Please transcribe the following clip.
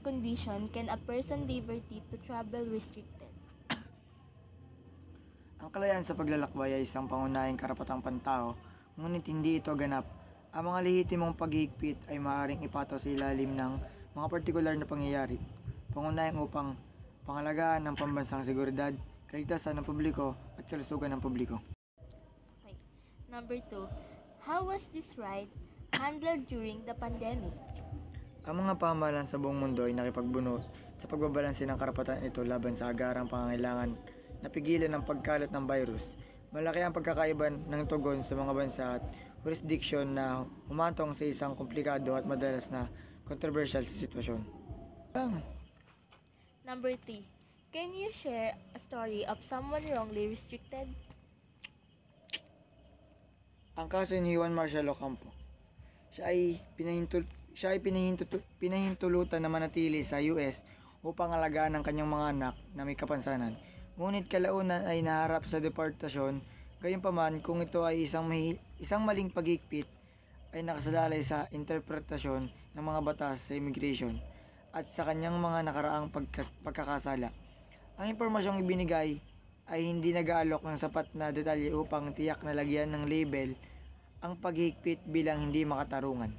condition can a person liberty to travel restricted? Ang kalayaan sa paglalakbay ay isang pangunahing karapatang pantao, ngunit hindi ito ganap. Ang mga lehitimong paghihigpit ay maaaring ipato sa ilalim ng mga partikular na pangyayari, pangunahing upang pangalagaan ng pambansang seguridad, kaligtasan ng publiko at kalusugan ng publiko. Okay. Number 2. How was this right handled during the pandemic? Ang mga pamahalaan sa buong mundo ay nakipagbunot sa pagbabalanse ng karapatan ito laban sa agarang pangangailangan na pigilan ang pagkalat ng virus. Malaki ang pagkakaiba ng tugon sa mga bansa at jurisdiction na humantong sa isang komplikado at madalas na controversial sitwasyon. Number 3. Can you share a story of someone wrongly restricted? Ang kaso ni Juan Marcial Ocampo. Siya ay pinahintulutan na manatili sa US upang alagaan ang kanyang mga anak na may kapansanan. Ngunit kalaunan ay naharap sa deportasyon. Gayunpaman, kung ito ay isang maling paghigpit, ay nakasalalay sa interpretasyon ng mga batas sa immigration at sa kanyang mga nakaraang pagkakasala. Ang impormasyong ibinigay ay hindi nag-aalok ng sapat na detalye upang tiyak na lagyan ng label ang paghihigpit bilang hindi makatarungan.